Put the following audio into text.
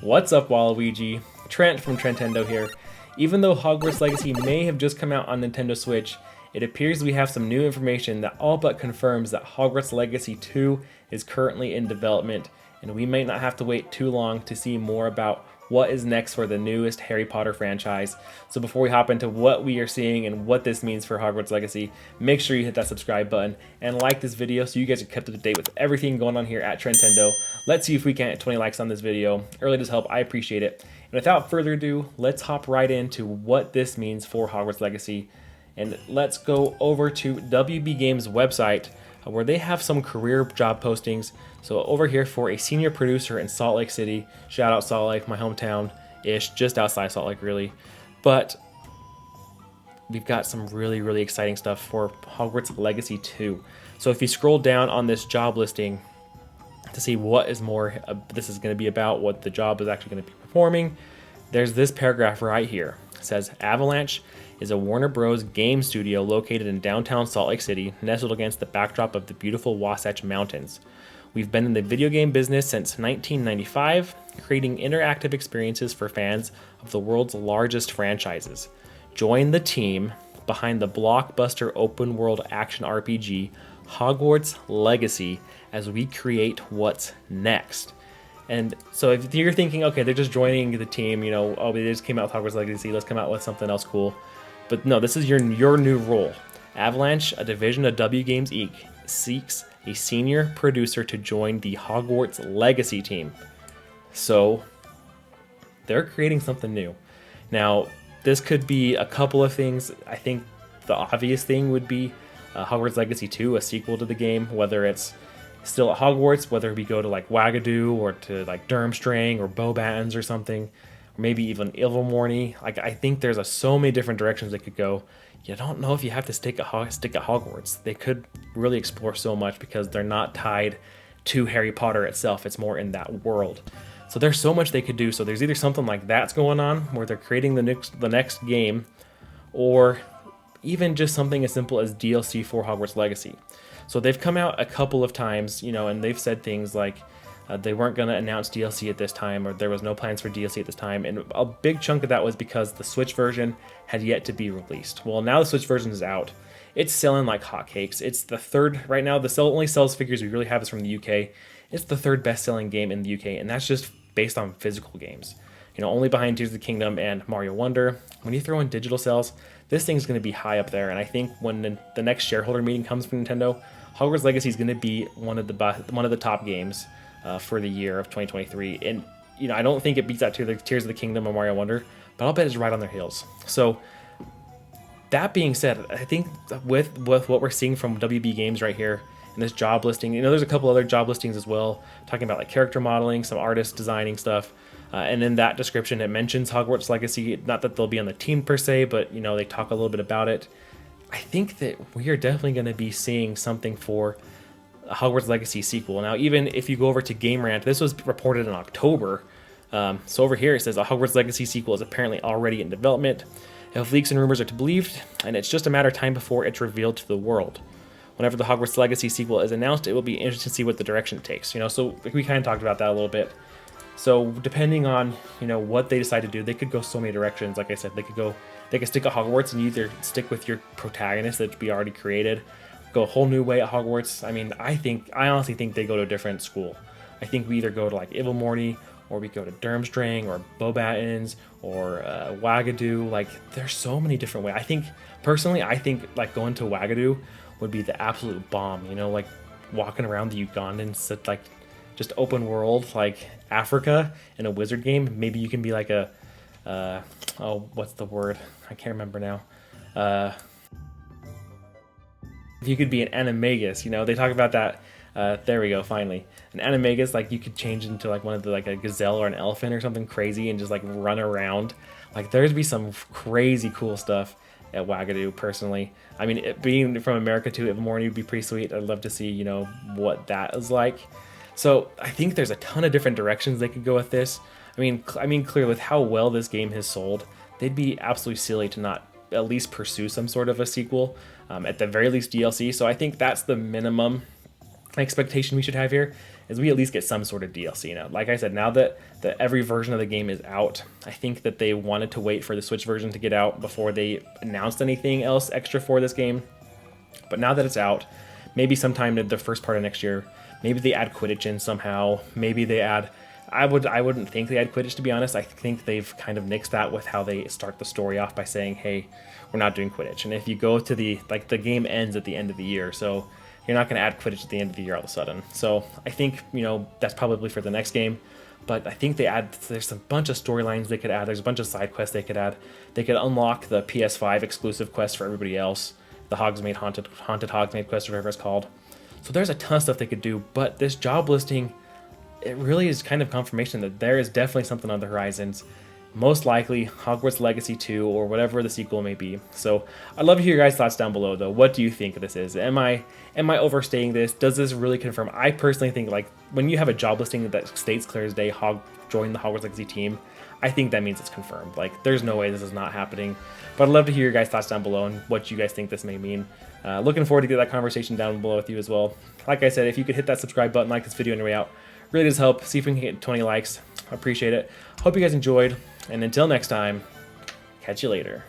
What's up, Waluigi? Trent from Trentendo here. Even though Hogwarts Legacy may have just come out on Nintendo Switch, it appears we have some new information that all but confirms that Hogwarts Legacy 2 is currently in development, and we may not have to wait too long to see more about what is next for the newest Harry Potter franchise. So before we hop into what we are seeing and what this means for Hogwarts Legacy, make sure you hit that subscribe button and like this video so you guys are kept up to date with everything going on here at Trentendo. Let's see if we can get 20 likes on this video. Early does help, I appreciate it. And without further ado, let's hop right into what this means for Hogwarts Legacy. And let's go over to WB Games' website where they have some career job postings. So over here for a senior producer in Salt Lake City, shout out Salt Lake, my hometown-ish, just outside Salt Lake really. But we've got some really exciting stuff for Hogwarts Legacy 2. So if you scroll down on this job listing to see what is more this is going to be about, what the job is actually going to be performing, there's this paragraph right here. It says, Avalanche is a Warner Bros. Game studio located in downtown Salt Lake City, nestled against the backdrop of the beautiful Wasatch Mountains. We've been in the video game business since 1995, creating interactive experiences for fans of the world's largest franchises. Join the team behind the blockbuster open-world action RPG, Hogwarts Legacy, as we create what's next. And so if you're thinking, okay, they're just joining the team, you know, oh, they just came out with Hogwarts Legacy, let's come out with something else cool. But no, this is your new role. Avalanche, a division of W Games Inc., seeks a senior producer to join the Hogwarts Legacy team. So they're creating something new. Now, this could be a couple of things. I think the obvious thing would be Hogwarts Legacy 2, a sequel to the game, whether it's still at Hogwarts, whether we go to like Wagadu or to like Durmstrang or Beauxbatons or something, or maybe even Ilvermorny. Like, I think there's so many different directions they could go. You don't know if you have to stick at Hogwarts. They could really explore so much because they're not tied to Harry Potter itself. It's more in that world. So there's so much they could do. So there's either something like that's going on where they're creating the next game, or even just something as simple as DLC for Hogwarts Legacy. So they've come out a couple of times, you know, and they've said things like they weren't going to announce DLC at this time, or there was no plans for DLC at this time. And a big chunk of that was because the Switch version had yet to be released. Well, now the Switch version is out. It's selling like hotcakes. It's the third, right now, the only sales figures we really have is from the UK. It's the third best-selling game in the UK, and that's just based on physical games. You know, only behind Tears of the Kingdom and Mario Wonder. When you throw in digital sales, this thing's going to be high up there. And I think when the next shareholder meeting comes from Nintendo, Hogwarts Legacy is going to be one of the top games for the year of 2023. And you know, I don't think it beats out Tears of the Kingdom or Mario Wonder, but I'll bet it's right on their heels. So that being said, I think with what we're seeing from WB Games right here in this job listing, you know, there's a couple other job listings as well, talking about like character modeling, some artist designing stuff. And in that description, it mentions Hogwarts Legacy. Not that they'll be on the team per se, but you know, they talk a little bit about it. I think that we are definitely going to be seeing something for a Hogwarts Legacy sequel. Now, even if you go over to Game Rant, this was reported in October. So over here it says a Hogwarts Legacy sequel is apparently already in development, if leaks and rumors are to be believed, and it's just a matter of time before it's revealed to the world. Whenever the Hogwarts Legacy sequel is announced, it will be interesting to see what the direction it takes. You know, so we kind of talked about that a little bit. So depending on, you know, what they decide to do, they could go so many directions. Like I said, they could stick at Hogwarts and either stick with your protagonist that we already created, go a whole new way at Hogwarts. I mean, I honestly think they go to a different school. I think we either go to like Ilvermorny, or we go to Durmstrang, or Beauxbatons, or Wagadu. Like, there's so many different ways. I think like going to Wagadu would be the absolute bomb. You know, like walking around the Ugandans, like just open world, like Africa in a wizard game. Maybe you can be like what's the word? I can't remember now. If you could be an animagus, you know, they talk about that. There we go, finally. An animagus, like you could change into like one of the, like a gazelle or an elephant or something crazy and just like run around. Like there'd be some crazy cool stuff at Wagadu, personally. I mean, being from America to Ilvermorny would be pretty sweet. I'd love to see, you know, what that is like. So I think there's a ton of different directions they could go with this. I mean, clearly with how well this game has sold, they'd be absolutely silly to not at least pursue some sort of a sequel, at the very least DLC. So I think that's the minimum expectation we should have here, is we at least get some sort of DLC. Now, like I said, now that every version of the game is out, I think that they wanted to wait for the Switch version to get out before they announced anything else extra for this game. But now that it's out, maybe sometime in the first part of next year, maybe they add Quidditch in somehow. Maybe they add... I wouldn't think they add Quidditch, to be honest. I think they've kind of nixed that with how they start the story off by saying, hey, we're not doing Quidditch. And if you go to the game ends at the end of the year, so you're not going to add Quidditch at the end of the year all of a sudden. So I think, that's probably for the next game. But I think there's a bunch of storylines they could add. There's a bunch of side quests they could add. They could unlock the PS5 exclusive quest for everybody else. The Hogsmeade Haunted Hogsmeade quest, or whatever it's called. So there's a ton of stuff they could do. But this job listing, it really is kind of confirmation that there is definitely something on the horizons. Most likely Hogwarts Legacy 2 or whatever the sequel may be. So I'd love to hear your guys' thoughts down below though. What do you think this is? Am I overstating this? Does this really confirm? I personally think like when you have a job listing that states clear as day join the Hogwarts Legacy team, I think that means it's confirmed. Like there's no way this is not happening. But I'd love to hear your guys' thoughts down below and what you guys think this may mean. Looking forward to get that conversation down below with you as well. Like I said, if you could hit that subscribe button, like this video on your way out, really does help. See if we can get 20 likes. I appreciate it. Hope you guys enjoyed. And until next time, catch you later.